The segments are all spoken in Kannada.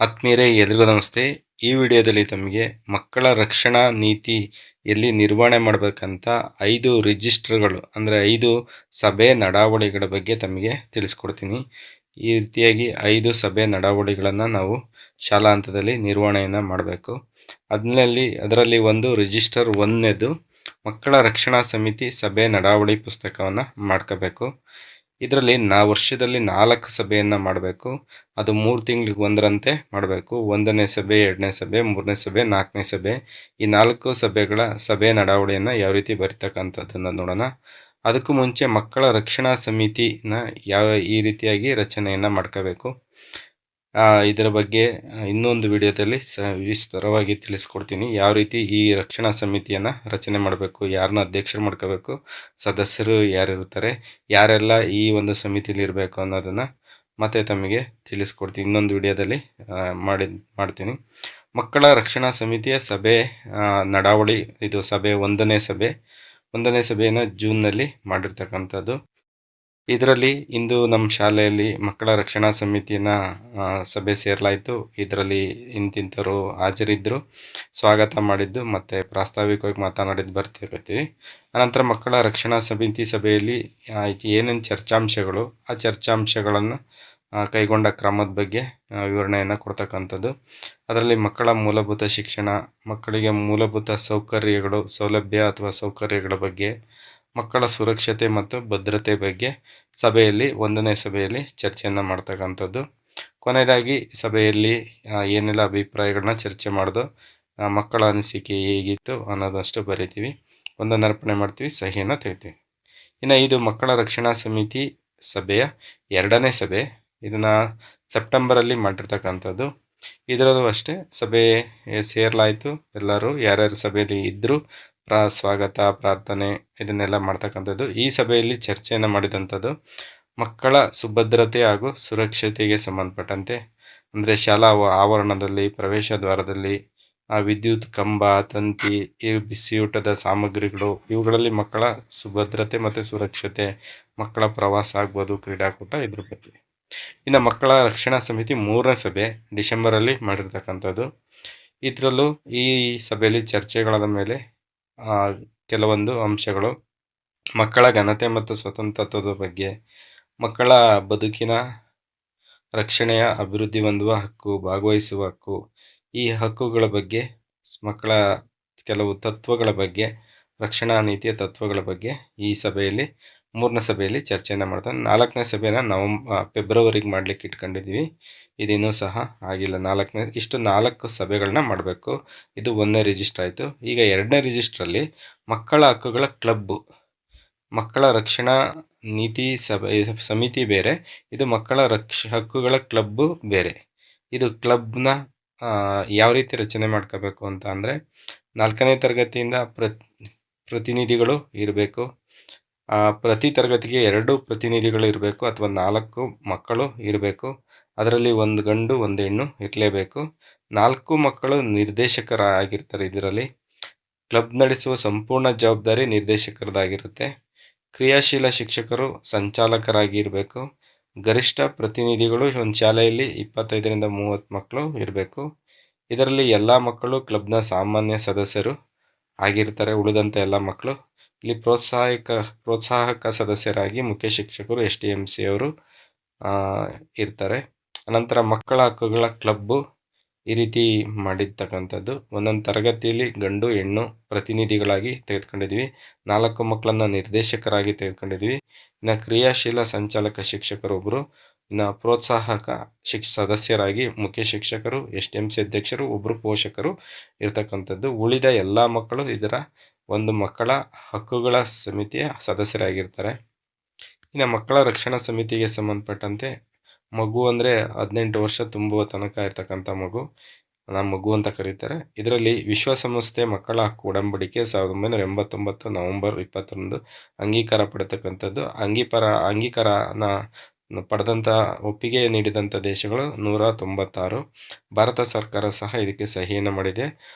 ಆತ್ಮೀಯರೇ, ಎಲ್ರಿಗೂ ನಮಸ್ತೆ. ಈ ವಿಡಿಯೋದಲ್ಲಿ ತಮಗೆ ಮಕ್ಕಳ ರಕ್ಷಣಾ ನೀತಿಯಲ್ಲಿ ನಿರ್ವಹಣೆ ಮಾಡಬೇಕಂತ 5 ರಿಜಿಸ್ಟರ್ಗಳು ಅಂದರೆ 5 ಸಭೆ ನಡಾವಳಿಗಳ ಬಗ್ಗೆ ತಮಗೆ ತಿಳಿಸ್ಕೊಡ್ತೀನಿ. ಈ ರೀತಿಯಾಗಿ 5 ಸಭೆ ನಡಾವಳಿಗಳನ್ನು ನಾವು ಶಾಲಾ ಹಂತದಲ್ಲಿ ನಿರ್ವಹಣೆಯನ್ನು ಮಾಡಬೇಕು. ಅದರಲ್ಲಿ ಒಂದು ರಿಜಿಸ್ಟರ್ 1ನೇದು ಮಕ್ಕಳ ರಕ್ಷಣಾ ಸಮಿತಿ ಸಭೆ ನಡಾವಳಿ ಪುಸ್ತಕವನ್ನು ಮಾಡ್ಕೋಬೇಕು. ಇದರಲ್ಲಿ ವರ್ಷದಲ್ಲಿ 4 ಸಭೆಯನ್ನು ಮಾಡಬೇಕು. ಅದು 3 ತಿಂಗಳಿಗೆ ಒಂದರಂತೆ ಮಾಡಬೇಕು. 1ನೇ ಸಭೆ, 2ನೇ ಸಭೆ, 3ನೇ ಸಭೆ, 4ನೇ ಸಭೆ. ಈ 4 ಸಭೆಗಳ ಸಭೆ ನಡಾವಳಿಯನ್ನು ಯಾವ ರೀತಿ ಬರಿತಕ್ಕಂಥದ್ದನ್ನು ನೋಡೋಣ. ಅದಕ್ಕೂ ಮುಂಚೆ ಮಕ್ಕಳ ರಕ್ಷಣಾ ಸಮಿತಿನ ಈ ರೀತಿಯಾಗಿ ರಚನೆಯನ್ನು ಮಾಡ್ಕೋಬೇಕು. ಇದರ ಬಗ್ಗೆ ಇನ್ನೊಂದು ವಿಡಿಯೋದಲ್ಲಿ ವಿಸ್ತಾರವಾಗಿ ತಿಳಿಸ್ಕೊಡ್ತೀನಿ. ಯಾವ ರೀತಿ ಈ ರಕ್ಷಣಾ ಸಮಿತಿಯನ್ನು ರಚನೆ ಮಾಡಬೇಕು, ಯಾರನ್ನ ಅಧ್ಯಕ್ಷರು ಮಾಡ್ಕೋಬೇಕು, ಸದಸ್ಯರು ಯಾರಿರ್ತಾರೆ, ಯಾರೆಲ್ಲ ಈ ಒಂದು ಸಮಿತಿಲಿ ಇರಬೇಕು ಅನ್ನೋದನ್ನು ಮತ್ತೆ ತಮಗೆ ತಿಳಿಸ್ಕೊಡ್ತೀನಿ. ಇನ್ನೊಂದು ವಿಡಿಯೋದಲ್ಲಿ ಮಾಡ್ತೀನಿ. ಮಕ್ಕಳ ರಕ್ಷಣಾ ಸಮಿತಿಯ ಸಭೆ ನಡಾವಳಿ, ಇದು ಸಭೆ 1ನೇ ಸಭೆಯನ್ನು ಜೂನ್ನಲ್ಲಿ ಮಾಡಿರ್ತಕ್ಕಂಥದ್ದು. ಇದರಲ್ಲಿ ಇಂದು ನಮ್ಮ ಶಾಲೆಯಲ್ಲಿ ಮಕ್ಕಳ ರಕ್ಷಣಾ ಸಮಿತಿಯನ್ನು ಸಭೆ ಸೇರಲಾಯಿತು. ಇದರಲ್ಲಿ ಇಂತಿಂಥವರು ಹಾಜರಿದ್ದರು, ಸ್ವಾಗತ ಮಾಡಿದ್ದು ಮತ್ತು ಪ್ರಾಸ್ತಾವಿಕವಾಗಿ ಮಾತನಾಡಿದ್ದು ಬರ್ತಿರ್ತೀವಿ. ಅನಂತರ ಮಕ್ಕಳ ರಕ್ಷಣಾ ಸಮಿತಿ ಸಭೆಯಲ್ಲಿ ಏನೇನು ಚರ್ಚಾಂಶಗಳು, ಆ ಚರ್ಚಾಂಶಗಳನ್ನು ಕೈಗೊಂಡ ಕ್ರಮದ ಬಗ್ಗೆ ವಿವರಣೆಯನ್ನು ಕೊಡ್ತಕ್ಕಂಥದ್ದು. ಅದರಲ್ಲಿ ಮಕ್ಕಳ ಮೂಲಭೂತ ಶಿಕ್ಷಣ, ಮಕ್ಕಳಿಗೆ ಮೂಲಭೂತ ಸೌಲಭ್ಯ ಅಥವಾ ಸೌಕರ್ಯಗಳ ಬಗ್ಗೆ, ಮಕ್ಕಳ ಸುರಕ್ಷತೆ ಮತ್ತು ಭದ್ರತೆ ಬಗ್ಗೆ ಸಭೆಯಲ್ಲಿ 1ನೇ ಸಭೆಯಲ್ಲಿ ಚರ್ಚೆಯನ್ನು ಮಾಡ್ತಕ್ಕಂಥದ್ದು. ಕೊನೆಯದಾಗಿ ಸಭೆಯಲ್ಲಿ ಏನೆಲ್ಲ ಅಭಿಪ್ರಾಯಗಳನ್ನ ಚರ್ಚೆ ಮಾಡೋದು, ಮಕ್ಕಳ ಅನಿಸಿಕೆ ಹೇಗಿತ್ತು ಅನ್ನೋದಷ್ಟು ಬರಿತೀವಿ, ಒಂದನ್ನು ಅರ್ಪಣೆ ಮಾಡ್ತೀವಿ, ಸಹಿಯನ್ನು ತೆಗಿತೀವಿ. ಇನ್ನು ಇದು ಮಕ್ಕಳ ರಕ್ಷಣಾ ಸಮಿತಿ ಸಭೆಯ 2ನೇ ಸಭೆ. ಇದನ್ನು ಸೆಪ್ಟೆಂಬರಲ್ಲಿ ಮಾಡಿರ್ತಕ್ಕಂಥದ್ದು. ಇದರಲ್ಲೂ ಅಷ್ಟೇ ಸಭೆ ಸೇರಲಾಯಿತು. ಎಲ್ಲರೂ ಯಾರ್ಯಾರು ಸಭೆಯಲ್ಲಿ ಇದ್ದರೂ ಸ್ವಾಗತ, ಪ್ರಾರ್ಥನೆ ಇದನ್ನೆಲ್ಲ ಮಾಡ್ತಕ್ಕಂಥದ್ದು. ಈ ಸಭೆಯಲ್ಲಿ ಚರ್ಚೆಯನ್ನು ಮಾಡಿದಂಥದ್ದು ಮಕ್ಕಳ ಸುಭದ್ರತೆ ಹಾಗೂ ಸುರಕ್ಷತೆಗೆ ಸಂಬಂಧಪಟ್ಟಂತೆ, ಅಂದರೆ ಶಾಲಾ ಆವರಣದಲ್ಲಿ, ಪ್ರವೇಶ ದ್ವಾರದಲ್ಲಿ, ವಿದ್ಯುತ್ ಕಂಬ, ತಂತಿ, ಬಿಸಿಯೂಟದ ಸಾಮಗ್ರಿಗಳು, ಇವುಗಳಲ್ಲಿ ಮಕ್ಕಳ ಸುಭದ್ರತೆ ಮತ್ತು ಸುರಕ್ಷತೆ, ಮಕ್ಕಳ ಪ್ರವಾಸ ಆಗ್ಬೋದು, ಕ್ರೀಡಾಕೂಟ, ಇದ್ರ ಬಗ್ಗೆ. ಇನ್ನು ಮಕ್ಕಳ ರಕ್ಷಣಾ ಸಮಿತಿ 3ನೇ ಸಭೆ ಡಿಸೆಂಬರಲ್ಲಿ ಮಾಡಿರ್ತಕ್ಕಂಥದ್ದು. ಇದರಲ್ಲೂ ಈ ಸಭೆಯಲ್ಲಿ ಚರ್ಚೆಗಳಾದ ಮೇಲೆ ಕೆಲವೊಂದು ಅಂಶಗಳು, ಮಕ್ಕಳ ಘನತೆ ಮತ್ತು ಸ್ವತಂತ್ರತ್ವದ ಬಗ್ಗೆ, ಮಕ್ಕಳ ಬದುಕಿನ ರಕ್ಷಣೆಯ ಅಭಿವೃದ್ಧಿ ಹೊಂದುವ ಹಕ್ಕು, ಭಾಗವಹಿಸುವ ಹಕ್ಕು, ಈ ಹಕ್ಕುಗಳ ಬಗ್ಗೆ, ಮಕ್ಕಳ ಕೆಲವು ತತ್ವಗಳ ಬಗ್ಗೆ, ರಕ್ಷಣಾ ನೀತಿಯ ತತ್ವಗಳ ಬಗ್ಗೆ ಈ ಸಭೆಯಲ್ಲಿ 3ನೇ ಸಭೆಯಲ್ಲಿ ಚರ್ಚೆಯನ್ನು ಮಾಡ್ತಾರೆ. 4ನೇ ಸಭೆನ ಫೆಬ್ರವರಿಗೆ ಮಾಡಲಿಕ್ಕೆ ಇಟ್ಕೊಂಡಿದ್ವಿ. ಇದಿನ್ನೂ ಸಹ ಆಗಿಲ್ಲ. ಇಷ್ಟು 4 ಸಭೆಗಳನ್ನ ಮಾಡಬೇಕು. ಇದು 1ನೇ ರಿಜಿಸ್ಟರ್ ಆಯಿತು. ಈಗ 2ನೇ ರಿಜಿಸ್ಟ್ರಲ್ಲಿ ಮಕ್ಕಳ ಹಕ್ಕುಗಳ ಕ್ಲಬ್ಬು, ಮಕ್ಕಳ ರಕ್ಷಣಾ ನೀತಿ ಸಮಿತಿ ಬೇರೆ, ಇದು ಮಕ್ಕಳ ಹಕ್ಕುಗಳ ಕ್ಲಬ್ಬು ಬೇರೆ. ಇದು ಕ್ಲಬ್ನ ಯಾವ ರೀತಿ ರಚನೆ ಮಾಡ್ಕೋಬೇಕು ಅಂತ ಅಂದರೆ, 4ನೇ ತರಗತಿಯಿಂದ ಪ್ರತಿನಿಧಿಗಳು ಇರಬೇಕು. ಪ್ರತಿ ತರಗತಿಗೆ 2 ಪ್ರತಿನಿಧಿಗಳು ಇರಬೇಕು, ಅಥವಾ 4 ಮಕ್ಕಳು ಇರಬೇಕು. ಅದರಲ್ಲಿ 1 ಗಂಡು 1 ಹೆಣ್ಣು ಇರಲೇಬೇಕು. 4 ಮಕ್ಕಳು ನಿರ್ದೇಶಕರಾಗಿರ್ತಾರೆ. ಇದರಲ್ಲಿ ಕ್ಲಬ್ ನಡೆಸುವ ಸಂಪೂರ್ಣ ಜವಾಬ್ದಾರಿ ನಿರ್ದೇಶಕರದಾಗಿರುತ್ತೆ. ಕ್ರಿಯಾಶೀಲ ಶಿಕ್ಷಕರು ಸಂಚಾಲಕರಾಗಿ ಇರಬೇಕು. ಗರಿಷ್ಠ ಪ್ರತಿನಿಧಿಗಳು ಒಂದು ಶಾಲೆಯಲ್ಲಿ 25ರಿಂದ 30 ಮಕ್ಕಳು ಇರಬೇಕು. ಇದರಲ್ಲಿ ಎಲ್ಲ ಮಕ್ಕಳು ಕ್ಲಬ್ನ ಸಾಮಾನ್ಯ ಸದಸ್ಯರು ಆಗಿರ್ತಾರೆ. ಉಳಿದಂಥ ಎಲ್ಲ ಮಕ್ಕಳು ಇಲ್ಲಿ ಪ್ರೋತ್ಸಾಹಕ ಸದಸ್ಯರಾಗಿ ಮುಖ್ಯ ಶಿಕ್ಷಕರು STMC ಅವರು ಇರ್ತಾರೆ. ಅನಂತರ ಮಕ್ಕಳ ಹಕ್ಕುಗಳ ಕ್ಲಬ್ಬು ಈ ರೀತಿ ಮಾಡಿರ್ತಕ್ಕಂಥದ್ದು. ಒಂದೊಂದು ತರಗತಿಯಲ್ಲಿ ಗಂಡು ಹೆಣ್ಣು ಪ್ರತಿನಿಧಿಗಳಾಗಿ ತೆಗೆದುಕೊಂಡಿದ್ವಿ. 4 ಮಕ್ಕಳನ್ನು ನಿರ್ದೇಶಕರಾಗಿ ತೆಗೆದುಕೊಂಡಿದ್ವಿ. ಇನ್ನು ಕ್ರಿಯಾಶೀಲ ಸಂಚಾಲಕ ಶಿಕ್ಷಕರು ಒಬ್ಬರು, ಇನ್ನು ಪ್ರೋತ್ಸಾಹಕ ಸದಸ್ಯರಾಗಿ ಮುಖ್ಯ ಶಿಕ್ಷಕರು, STMC ಅಧ್ಯಕ್ಷರು, ಒಬ್ಬರು ಪೋಷಕರು ಇರ್ತಕ್ಕಂಥದ್ದು. ಉಳಿದ ಎಲ್ಲ ಮಕ್ಕಳು ಇದರ ಒಂದು ಮಕ್ಕಳ ಹಕ್ಕುಗಳ ಸಮಿತಿಯ ಸದಸ್ಯರಾಗಿರ್ತಾರೆ. ಇನ್ನು ಮಕ್ಕಳ ರಕ್ಷಣಾ ಸಮಿತಿಗೆ ಸಂಬಂಧಪಟ್ಟಂತೆ ಮಗು ಅಂದರೆ 18 ವರ್ಷ ತುಂಬುವ ತನಕ ಇರ್ತಕ್ಕಂಥ ಮಗು ಅಂತ ಕರೀತಾರೆ. ಇದರಲ್ಲಿ ವಿಶ್ವಸಂಸ್ಥೆ ಮಕ್ಕಳ ಹಕ್ಕು ಒಡಂಬಡಿಕೆ 1989 ನವೆಂಬರ್ 20ರಂದು ಅಂಗೀಕಾರ ಪಡೆತಕ್ಕಂಥದ್ದು. ಅಂಗೀಕಾರನ ಪಡೆದಂಥ, ಒಪ್ಪಿಗೆ ನೀಡಿದಂಥ ದೇಶಗಳು 196. ಭಾರತ ಸರ್ಕಾರ ಸಹ ಇದಕ್ಕೆ ಸಹಿಯನ್ನು ಮಾಡಿದೆ.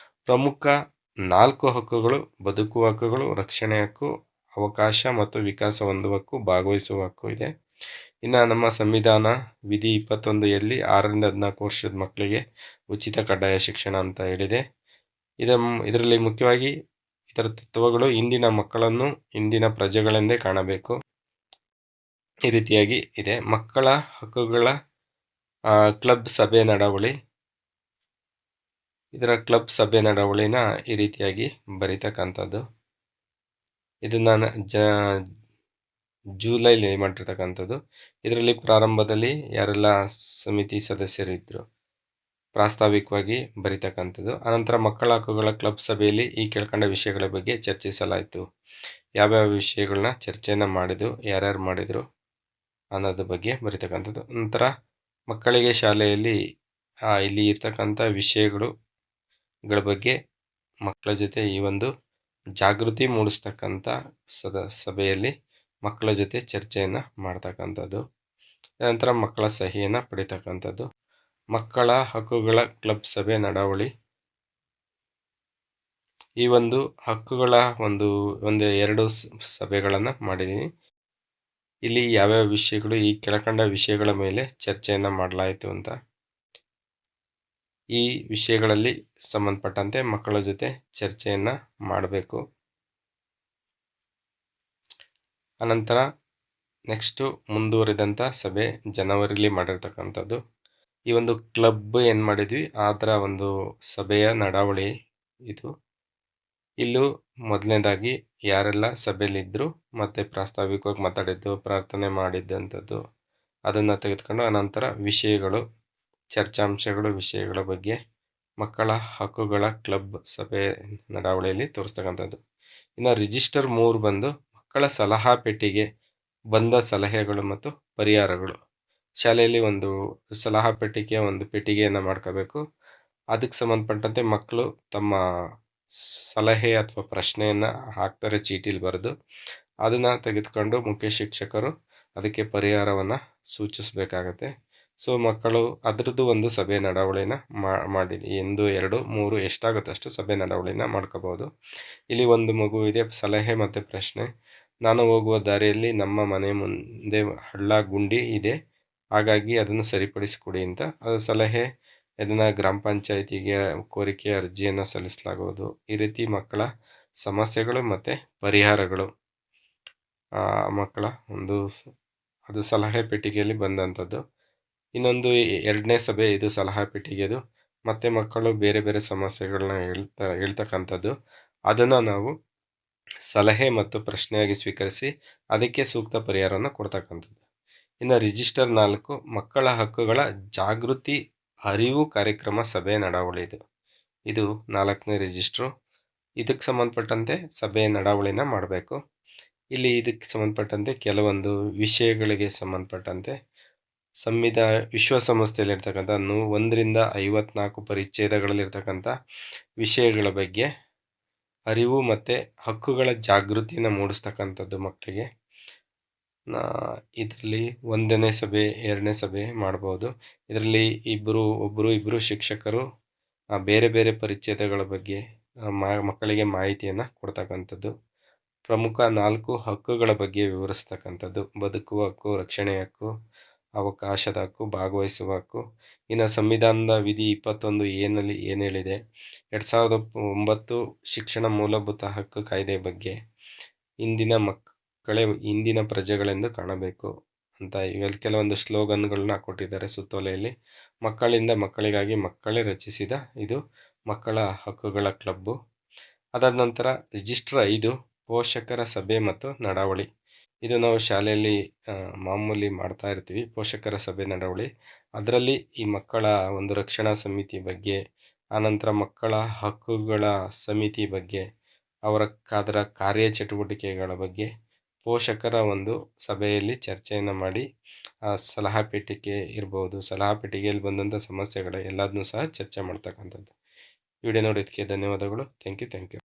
ಪ್ರಮುಖ 4 ಹಕ್ಕುಗಳು: ಬದುಕುವ ಹಕ್ಕುಗಳು, ರಕ್ಷಣೆ ಹಕ್ಕು, ಅವಕಾಶ ಮತ್ತು ವಿಕಾಸ ಹೊಂದುವ ಹಕ್ಕು, ಭಾಗವಹಿಸುವ ಹಕ್ಕು ಇದೆ. ಇನ್ನು ನಮ್ಮ ಸಂವಿಧಾನ ವಿಧಿ 21 6ರಿಂದ 14 ವರ್ಷದ ಮಕ್ಕಳಿಗೆ ಉಚಿತ ಕಡ್ಡಾಯ ಶಿಕ್ಷಣ ಅಂತ ಹೇಳಿದೆ. ಇದರಲ್ಲಿ ಮುಖ್ಯವಾಗಿ ಇದರ ತತ್ವಗಳು ಇಂದಿನ ಮಕ್ಕಳನ್ನು ಇಂದಿನ ಪ್ರಜೆಗಳೆಂದೇ ಕಾಣಬೇಕು. ಈ ರೀತಿಯಾಗಿ ಇದೆ. ಮಕ್ಕಳ ಹಕ್ಕುಗಳ ಕ್ಲಬ್ ಸಭೆ ನಡಾವಳಿ. ಇದರ ಕ್ಲಬ್ ಸಭೆ ನಡಾವಳಿನ ಈ ರೀತಿಯಾಗಿ ಬರೀತಕ್ಕಂಥದ್ದು. ಇದನ್ನು ಜೂಲೈಲಿ ಮಾಡಿರ್ತಕ್ಕಂಥದ್ದು. ಇದರಲ್ಲಿ ಪ್ರಾರಂಭದಲ್ಲಿ ಯಾರೆಲ್ಲ ಸಮಿತಿ ಸದಸ್ಯರಿದ್ದರು ಪ್ರಾಸ್ತಾವಿಕವಾಗಿ ಬರೀತಕ್ಕಂಥದ್ದು. ಅನಂತರ ಮಕ್ಕಳ ಹಕ್ಕುಗಳ ಕ್ಲಬ್ ಸಭೆಯಲ್ಲಿ ಈ ಕೆಳಕಂಡ ವಿಷಯಗಳ ಬಗ್ಗೆ ಚರ್ಚಿಸಲಾಯಿತು. ಯಾವ್ಯಾವ ವಿಷಯಗಳನ್ನ ಚರ್ಚೆಯನ್ನು ಮಾಡಿದ್ರು, ಯಾರ್ಯಾರು ಮಾಡಿದರು ಅನ್ನೋದ್ರ ಬಗ್ಗೆ ಬರೀತಕ್ಕಂಥದ್ದು. ನಂತರ ಮಕ್ಕಳಿಗೆ ಶಾಲೆಯಲ್ಲಿ ಇಲ್ಲಿ ಇರ್ತಕ್ಕಂಥ ವಿಷಯಗಳ ಬಗ್ಗೆ ಮಕ್ಕಳ ಜೊತೆ ಈ ಒಂದು ಜಾಗೃತಿ ಮೂಡಿಸ್ತಕ್ಕಂಥ ಸಭೆಯಲ್ಲಿ ಮಕ್ಕಳ ಜೊತೆ ಚರ್ಚೆಯನ್ನು ಮಾಡ್ತಕ್ಕಂಥದ್ದು. ನಂತರ ಮಕ್ಕಳ ಸಹಿಯನ್ನು ಪಡಿತಕ್ಕಂಥದ್ದು. ಮಕ್ಕಳ ಹಕ್ಕುಗಳ ಕ್ಲಬ್ ಸಭೆ ನಡಾವಳಿ. ಈ ಒಂದು ಹಕ್ಕುಗಳ ಎರಡು ಸಭೆಗಳನ್ನು ಮಾಡಿದ್ದೀನಿ. ಇಲ್ಲಿ ಯಾವ್ಯಾವ ವಿಷಯಗಳು ಈ ಕೆಳಕಂಡ ವಿಷಯಗಳ ಮೇಲೆ ಚರ್ಚೆಯನ್ನು ಮಾಡಲಾಯಿತು ಅಂತ. ಈ ವಿಷಯಗಳಲ್ಲಿ ಸಂಬಂಧಪಟ್ಟಂತೆ ಮಕ್ಕಳ ಜೊತೆ ಚರ್ಚೆಯನ್ನು ಮಾಡಬೇಕು. ಅನಂತರ ನೆಕ್ಸ್ಟು ಮುಂದುವರಿದಂಥ ಸಭೆ ಜನವರಿಲಿ ಮಾಡಿರ್ತಕ್ಕಂಥದ್ದು. ಈ ಒಂದು ಕ್ಲಬ್ ಏನು ಮಾಡಿದ್ವಿ ಅದರ ಒಂದು ಸಭೆಯ ನಡಾವಳಿ ಇದು. ಇಲ್ಲೂ ಮೊದಲನೇದಾಗಿ ಯಾರೆಲ್ಲ ಸಭೆಯಲ್ಲಿದ್ದರು ಮತ್ತು ಪ್ರಾಸ್ತಾವಿಕವಾಗಿ ಮಾತಾಡಿದ್ದು, ಪ್ರಾರ್ಥನೆ ಮಾಡಿದ್ದಂಥದ್ದು ಅದನ್ನು ತೆಗೆದುಕೊಂಡು ಅನಂತರ ವಿಷಯಗಳು, ಚರ್ಚಾಂಶಗಳು, ವಿಷಯಗಳ ಬಗ್ಗೆ ಮಕ್ಕಳ ಹಕ್ಕುಗಳ ಕ್ಲಬ್ ಸಭೆ ನಡಾವಳಿಯಲ್ಲಿ ತೋರಿಸ್ತಕ್ಕಂಥದ್ದು. ಇನ್ನು ರಿಜಿಸ್ಟರ್ 3 ಬಂದು ಮಕ್ಕಳ ಸಲಹಾ ಪೆಟ್ಟಿಗೆ ಬಂದ ಸಲಹೆಗಳು ಮತ್ತು ಪರಿಹಾರಗಳು. ಶಾಲೆಯಲ್ಲಿ ಒಂದು ಸಲಹಾ ಪೆಟ್ಟಿಗೆಯನ್ನು ಮಾಡ್ಕೋಬೇಕು. ಅದಕ್ಕೆ ಸಂಬಂಧಪಟ್ಟಂತೆ ಮಕ್ಕಳು ತಮ್ಮ ಸಲಹೆ ಅಥವಾ ಪ್ರಶ್ನೆಯನ್ನು ಹಾಕ್ತಾರೆ ಚೀಟಿಲಿ ಬರೆದು. ಅದನ್ನು ತೆಗೆದುಕೊಂಡು ಮುಖ್ಯ ಶಿಕ್ಷಕರು ಅದಕ್ಕೆ ಪರಿಹಾರವನ್ನು ಸೂಚಿಸಬೇಕಾಗತ್ತೆ. ಸೊ ಮಕ್ಕಳು ಅದರದ್ದು ಒಂದು ಸಭೆ ನಡಾವಳಿನ ಮಾಡಿ 1, 2, 3 ಎಷ್ಟಾಗುತ್ತೆ ಅಷ್ಟು ಸಭೆ ನಡಾವಳಿನ ಮಾಡ್ಕೋಬೋದು. ಇಲ್ಲಿ ಒಂದು ಮಗು ಇದೆ, ಸಲಹೆ ಮತ್ತು ಪ್ರಶ್ನೆ. ನಾನು ಹೋಗುವ ದಾರಿಯಲ್ಲಿ ನಮ್ಮ ಮನೆ ಮುಂದೆ ಹಳ್ಳ ಗುಂಡಿ ಇದೆ, ಹಾಗಾಗಿ ಅದನ್ನು ಸರಿಪಡಿಸಿಕೊಡಿ ಅಂತ. ಅದು ಸಲಹೆ. ಇದನ್ನು ಗ್ರಾಮ ಪಂಚಾಯಿತಿಗೆ ಕೋರಿಕೆ ಅರ್ಜಿಯನ್ನು ಸಲ್ಲಿಸಲಾಗುವುದು. ಈ ರೀತಿ ಮಕ್ಕಳ ಸಮಸ್ಯೆಗಳು ಮತ್ತು ಪರಿಹಾರಗಳು ಮಕ್ಕಳ ಅದು ಸಲಹೆ ಪೆಟ್ಟಿಗೆಯಲ್ಲಿ ಬಂದಂಥದ್ದು. ಇನ್ನೊಂದು 2ನೇ ಸಭೆ ಇದು ಸಲಹಾ ಪೆಟ್ಟಿಗೆದು. ಮತ್ತು ಮಕ್ಕಳು ಬೇರೆ ಬೇರೆ ಸಮಸ್ಯೆಗಳನ್ನ ಹೇಳ್ತಕ್ಕಂಥದ್ದು. ಅದನ್ನು ನಾವು ಸಲಹೆ ಮತ್ತು ಪ್ರಶ್ನೆಯಾಗಿ ಸ್ವೀಕರಿಸಿ ಅದಕ್ಕೆ ಸೂಕ್ತ ಪರಿಹಾರವನ್ನು ಕೊಡ್ತಕ್ಕಂಥದ್ದು. ಇನ್ನು ರಿಜಿಸ್ಟರ್ 4 ಮಕ್ಕಳ ಹಕ್ಕುಗಳ ಜಾಗೃತಿ ಅರಿವು ಕಾರ್ಯಕ್ರಮ ಸಭೆ ನಡಾವಳಿ. ಇದು 4ನೇ ರಿಜಿಸ್ಟ್ರು. ಇದಕ್ಕೆ ಸಂಬಂಧಪಟ್ಟಂತೆ ಸಭೆ ನಡಾವಳಿನ ಮಾಡಬೇಕು. ಇಲ್ಲಿ ಇದಕ್ಕೆ ಸಂಬಂಧಪಟ್ಟಂತೆ ಕೆಲವೊಂದು ವಿಷಯಗಳಿಗೆ ಸಂಬಂಧಪಟ್ಟಂತೆ ವಿಶ್ವಸಂಸ್ಥೆಯಲ್ಲಿರ್ತಕ್ಕಂಥ 1ರಿಂದ 54 ಪರಿಚ್ಛೇದಗಳಲ್ಲಿರ್ತಕ್ಕಂಥ ವಿಷಯಗಳ ಬಗ್ಗೆ ಅರಿವು ಮತ್ತು ಹಕ್ಕುಗಳ ಜಾಗೃತಿಯನ್ನು ಮೂಡಿಸ್ತಕ್ಕಂಥದ್ದು ಮಕ್ಕಳಿಗೆ. ಇದರಲ್ಲಿ 1ನೇ ಸಭೆ 2ನೇ ಸಭೆ ಮಾಡ್ಬೋದು. ಇದರಲ್ಲಿ ಇಬ್ಬರು ಶಿಕ್ಷಕರು ಬೇರೆ ಬೇರೆ ಪರಿಚ್ಛೇದಗಳ ಬಗ್ಗೆ ಮಕ್ಕಳಿಗೆ ಮಾಹಿತಿಯನ್ನು ಕೊಡ್ತಕ್ಕಂಥದ್ದು. ಪ್ರಮುಖ 4 ಹಕ್ಕುಗಳ ಬಗ್ಗೆ ವಿವರಿಸ್ತಕ್ಕಂಥದ್ದು. ಬದುಕುವ ಹಕ್ಕು, ರಕ್ಷಣೆ ಹಕ್ಕು, ಅವಕಾಶದ ಹಕ್ಕು, ಭಾಗವಹಿಸುವ ಹಕ್ಕು. ಇನ್ನು ಸಂವಿಧಾನದ ವಿಧಿ 21 ಏನು ಹೇಳಿದೆ, 2009 ಶಿಕ್ಷಣ ಮೂಲಭೂತ ಹಕ್ಕು ಕಾಯ್ದೆ ಬಗ್ಗೆ ಇಂದಿನ ಪ್ರಜೆಗಳೆಂದು ಕಾಣಬೇಕು ಅಂತ ಇವೆಲ್ಲ ಕೆಲವೊಂದು ಸ್ಲೋಗನ್ಗಳನ್ನ ಕೊಟ್ಟಿದ್ದಾರೆ ಸುತ್ತೋಲೆಯಲ್ಲಿ. ಮಕ್ಕಳಿಂದ ಮಕ್ಕಳಿಗಾಗಿ ಮಕ್ಕಳೇ ರಚಿಸಿದ ಇದು ಮಕ್ಕಳ ಹಕ್ಕುಗಳ ಕ್ಲಬ್ಬು. ಅದಾದ ನಂತರ ರಿಜಿಸ್ಟರ್ 5 ಪೋಷಕರ ಸಭೆ ಮತ್ತು ನಡಾವಳಿ. ಇದು ನಾವು ಶಾಲೆಯಲ್ಲಿ ಮಾಮೂಲಿ ಮಾಡ್ತಾ ಇರ್ತೀವಿ, ಪೋಷಕರ ಸಭೆ ನಡಾವಳಿ. ಅದರಲ್ಲಿ ಈ ಮಕ್ಕಳ ಒಂದು ರಕ್ಷಣಾ ಸಮಿತಿ ಬಗ್ಗೆ, ಆನಂತರ ಮಕ್ಕಳ ಹಕ್ಕುಗಳ ಸಮಿತಿ ಬಗ್ಗೆ, ಅದರ ಕಾರ್ಯಚಟುವಟಿಕೆಗಳ ಬಗ್ಗೆ ಪೋಷಕರ ಒಂದು ಸಭೆಯಲ್ಲಿ ಚರ್ಚೆಯನ್ನು ಮಾಡಿ ಸಲಹಾ ಪೆಟ್ಟಿಗೆ ಇರ್ಬೋದು, ಸಲಹಾ ಪೆಟ್ಟಿಗೆಯಲ್ಲಿ ಬಂದಂಥ ಸಮಸ್ಯೆಗಳು ಎಲ್ಲದನ್ನೂ ಸಹ ಚರ್ಚೆ ಮಾಡ್ತಕ್ಕಂಥದ್ದು. ವಿಡಿಯೋ ನೋಡೋದಕ್ಕೆ ಧನ್ಯವಾದಗಳು. Thank you.